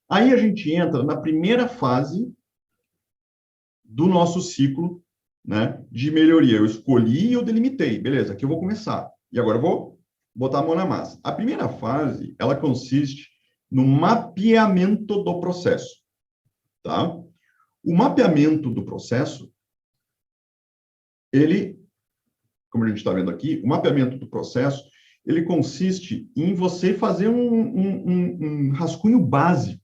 Aí a gente entra na primeira fase do nosso ciclo, né, de melhoria. Eu escolhi e eu delimitei. Beleza, aqui eu vou começar. E agora eu vou botar a mão na massa. A primeira fase, ela consiste no mapeamento do processo, tá? O mapeamento do processo, ele, como a gente está vendo aqui, o mapeamento do processo, ele consiste em você fazer um rascunho básico,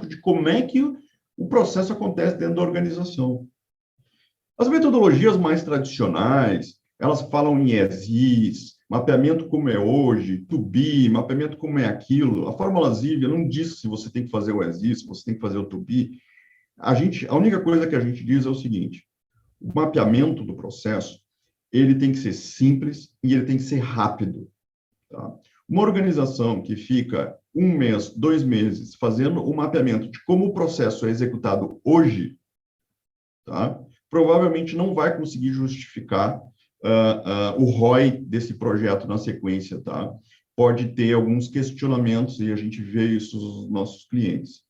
de como é que o processo acontece dentro da organização. As metodologias mais tradicionais, elas falam em ESIS, mapeamento como é hoje, to be, mapeamento como é aquilo. A fórmula Zivia não diz se você tem que fazer o ESIS, se você tem que fazer o to be. A única coisa que a gente diz é o seguinte: o mapeamento do processo, ele tem que ser simples e ele tem que ser rápido. Tá? Uma organização que fica 1 mês, 2 meses fazendo o mapeamento de como o processo é executado hoje, tá? Provavelmente não vai conseguir justificar o ROI desse projeto na sequência, tá? Pode ter alguns questionamentos e a gente vê isso nos nossos clientes.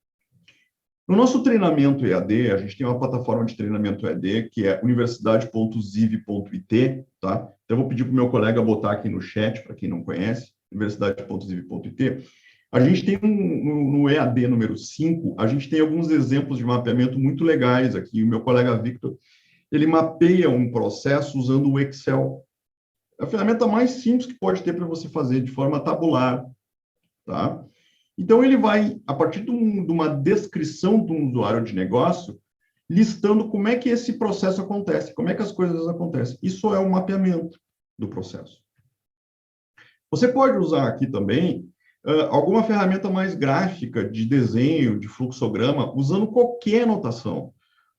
No nosso treinamento EAD, a gente tem uma plataforma de treinamento EAD, que é universidade.ziv.it, tá? Então, eu vou pedir para o meu colega botar aqui no chat, para quem não conhece, universidade.ziv.it. A gente tem no EAD número 5, a gente tem alguns exemplos de mapeamento muito legais aqui. O meu colega Victor, ele mapeia um processo usando o Excel. É a ferramenta mais simples que pode ter para você fazer de forma tabular, tá? Então, ele vai, a partir de uma descrição de um usuário de negócio, listando como é que esse processo acontece, como é que as coisas acontecem. Isso é o mapeamento do processo. Você pode usar aqui também alguma ferramenta mais gráfica de desenho, de fluxograma, usando qualquer anotação.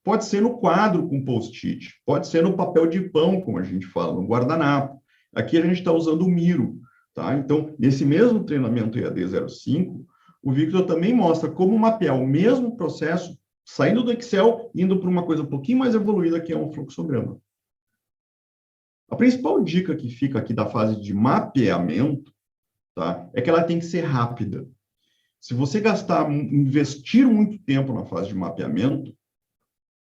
Pode ser no quadro com post-it, pode ser no papel de pão, como a gente fala, no guardanapo. Aqui a gente está usando o Miro. Tá? Então, nesse mesmo treinamento EAD 05, o Victor também mostra como mapear o mesmo processo, saindo do Excel, indo para uma coisa um pouquinho mais evoluída, que é um fluxograma. A principal dica que fica aqui da fase de mapeamento, tá, é que ela tem que ser rápida. Se você investir muito tempo na fase de mapeamento,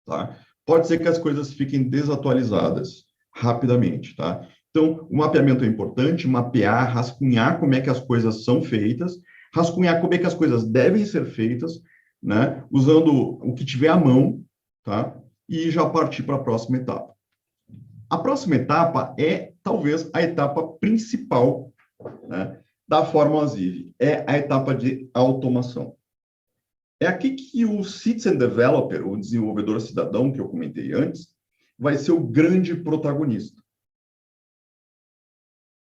tá, pode ser que as coisas fiquem desatualizadas rapidamente, tá? Então, o mapeamento é importante, mapear, rascunhar como é que as coisas são feitas, rascunhar como é que as coisas devem ser feitas, né? Usando o que tiver à mão, tá? E já partir para a próxima etapa. A próxima etapa é, talvez, a etapa principal, né, da Fórmula Ziv, é a etapa de automação. É aqui que o Citizen Developer, o desenvolvedor cidadão que eu comentei antes, vai ser o grande protagonista.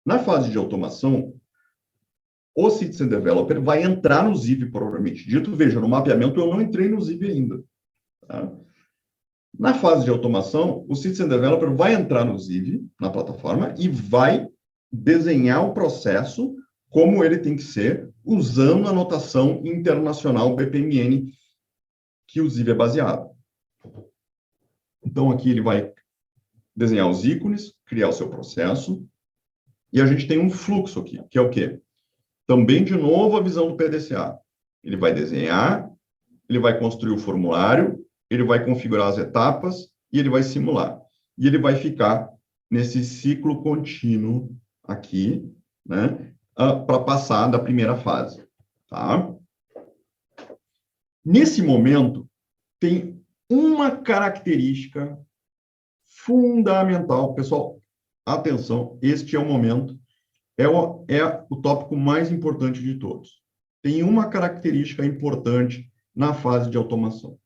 Na fase de automação, o Citizen Developer vai entrar no Ziv, provavelmente dito. Veja, no mapeamento eu não entrei no Ziv ainda. Tá? Na fase de automação, o Citizen Developer vai entrar no Ziv, na plataforma, e vai desenhar o processo como ele tem que ser, usando a notação internacional BPMN, que o Ziv é baseado. Então, aqui ele vai desenhar os ícones, criar o seu processo, e a gente tem um fluxo aqui, que é o quê? Também, de novo, a visão do PDCA. Ele vai desenhar, ele vai construir o formulário, ele vai configurar as etapas e ele vai simular. E ele vai ficar nesse ciclo contínuo aqui, né, para passar da primeira fase, tá? Nesse momento, tem uma característica fundamental. Pessoal, atenção, este é o momento, é o tópico mais importante de todos. Tem uma característica importante na fase de automação.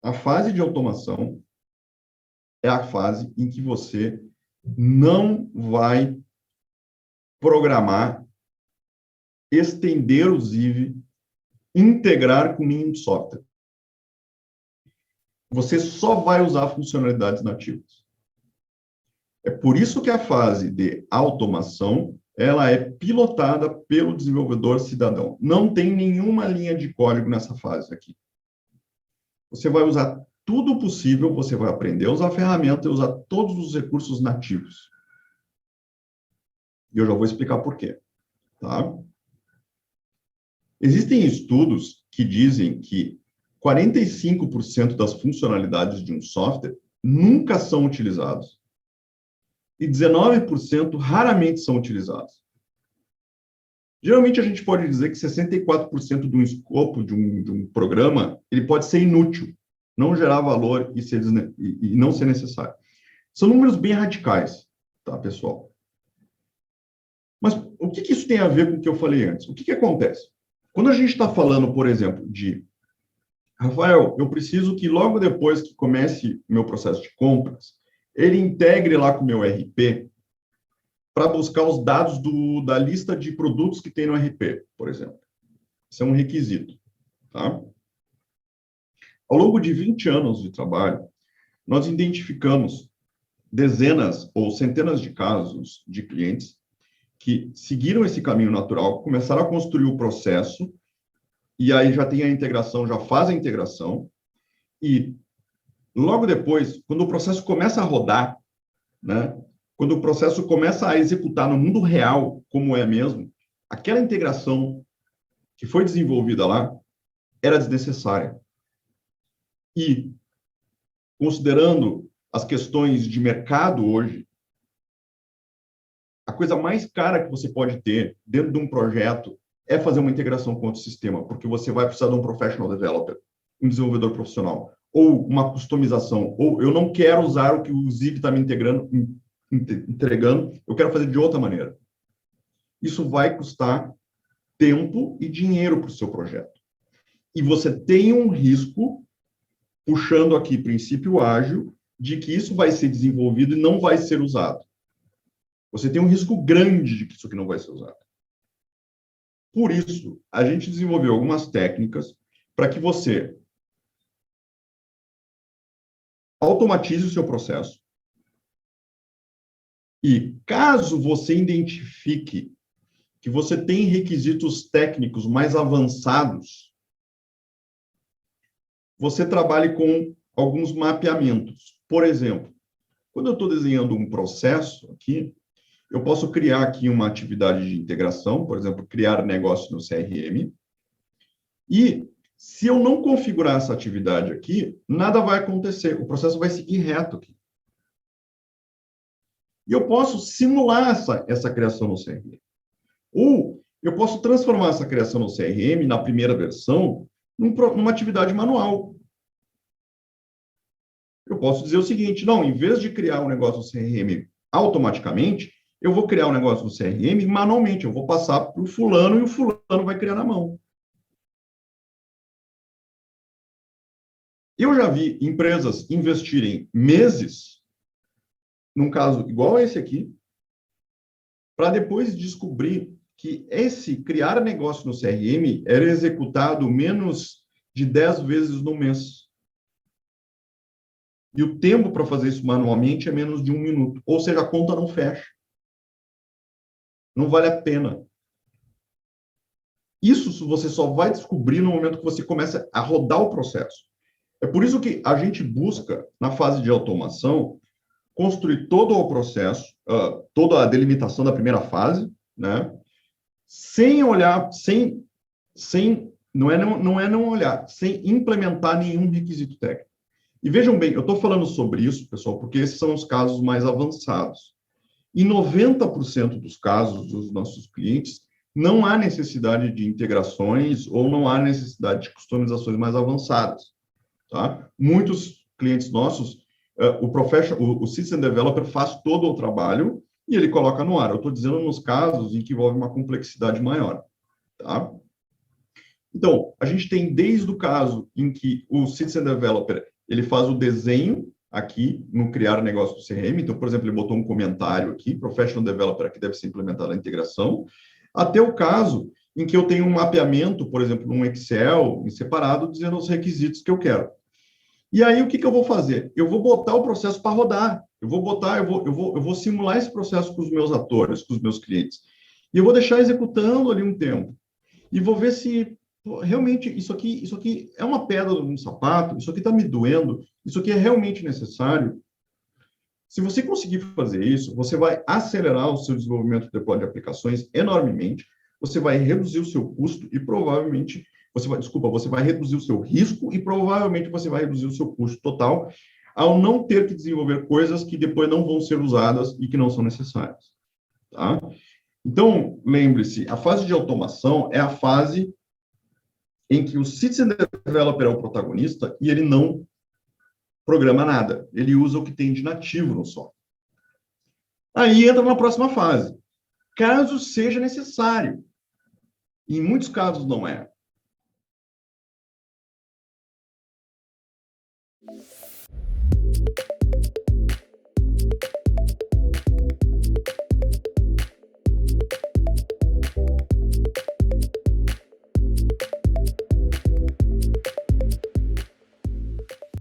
A fase de automação é a fase em que você não vai programar, estender o Ziv, integrar com nenhum software. Você só vai usar funcionalidades nativas. É por isso que a fase de automação, ela é pilotada pelo desenvolvedor cidadão. Não tem nenhuma linha de código nessa fase aqui. Você vai usar tudo possível, você vai aprender a usar a ferramenta e usar todos os recursos nativos. E eu já vou explicar por quê. Tá? Existem estudos que dizem que 45% das funcionalidades de um software nunca são utilizados e 19% raramente são utilizados. Geralmente, a gente pode dizer que 64% do escopo de um programa ele pode ser inútil, não gerar valor e não ser necessário. São números bem radicais, tá, pessoal? Mas o que isso tem a ver com o que eu falei antes? O que acontece? Quando a gente está falando, por exemplo, de Rafael, eu preciso que logo depois que comece o meu processo de compras, ele integre lá com o meu RP para buscar os dados da lista de produtos que tem no RP, por exemplo. Isso é um requisito, tá? Ao longo de 20 anos de trabalho, nós identificamos dezenas ou centenas de casos de clientes que seguiram esse caminho natural, começaram a construir o processo, e aí já tem a integração, já faz a integração, e logo depois, quando o processo começa a rodar, né, quando o processo começa a executar no mundo real, como é mesmo, aquela integração que foi desenvolvida lá era desnecessária. E, considerando as questões de mercado hoje, a coisa mais cara que você pode ter dentro de um projeto é fazer uma integração com outro sistema, porque você vai precisar de um professional developer, um desenvolvedor profissional, ou uma customização, ou eu não quero usar o que o Zig está me entregando, eu quero fazer de outra maneira. Isso vai custar tempo e dinheiro para o seu projeto. E você tem um risco, puxando aqui princípio ágil, de que isso vai ser desenvolvido e não vai ser usado. Você tem um risco grande de que isso aqui não vai ser usado. Por isso, a gente desenvolveu algumas técnicas para que você automatize o seu processo. E caso você identifique que você tem requisitos técnicos mais avançados, você trabalhe com alguns mapeamentos. Por exemplo, quando eu estou desenhando um processo aqui, eu posso criar aqui uma atividade de integração, por exemplo, criar negócio no CRM. E se eu não configurar essa atividade aqui, nada vai acontecer. O processo vai seguir reto aqui. E eu posso simular essa criação no CRM. Ou eu posso transformar essa criação no CRM, na primeira versão, numa atividade manual. Eu posso dizer o seguinte, não, em vez de criar um negócio no CRM automaticamente, eu vou criar um negócio no CRM manualmente, eu vou passar para o fulano e o fulano vai criar na mão. Eu já vi empresas investirem meses, num caso igual a esse aqui, para depois descobrir que esse criar negócio no CRM era executado menos de 10 vezes no mês. E o tempo para fazer isso manualmente é menos de 1 minuto. Ou seja, a conta não fecha. Não vale a pena. Isso você só vai descobrir no momento que você começa a rodar o processo. É por isso que a gente busca, na fase de automação, construir todo o processo, toda a delimitação da primeira fase, né? Sem olhar, não é não olhar, sem implementar nenhum requisito técnico. E vejam bem, eu estou falando sobre isso, pessoal, porque esses são os casos mais avançados. Em 90% dos casos dos nossos clientes, não há necessidade de integrações ou não há necessidade de customizações mais avançadas. Tá? Muitos clientes nossos, o System Developer faz todo o trabalho e ele coloca no ar. Eu estou dizendo nos casos em que envolve uma complexidade maior. Tá? Então, a gente tem desde o caso em que o System Developer ele faz o desenho aqui no criar negócio do CRM. Então, por exemplo, ele botou um comentário aqui, Professional Developer aqui deve ser implementada a integração, até o caso em que eu tenho um mapeamento, por exemplo, num Excel em separado, dizendo os requisitos que eu quero. E aí, o que eu vou fazer? Eu vou botar o processo para rodar. Eu vou simular esse processo com os meus atores, com os meus clientes. E eu vou deixar executando ali um tempo. E vou ver se realmente isso aqui é uma pedra no sapato, isso aqui está me doendo, isso aqui é realmente necessário. Se você conseguir fazer isso, você vai acelerar o seu desenvolvimento de deploy de aplicações enormemente, você vai reduzir o seu custo e provavelmente você vai reduzir o seu risco e provavelmente você vai reduzir o seu custo total ao não ter que desenvolver coisas que depois não vão ser usadas e que não são necessárias, tá? Então, lembre-se, a fase de automação é a fase em que o Citizen Developer é o protagonista e ele não programa nada, ele usa o que tem de nativo no software. Aí entra na próxima fase, caso seja necessário. Em muitos casos não é.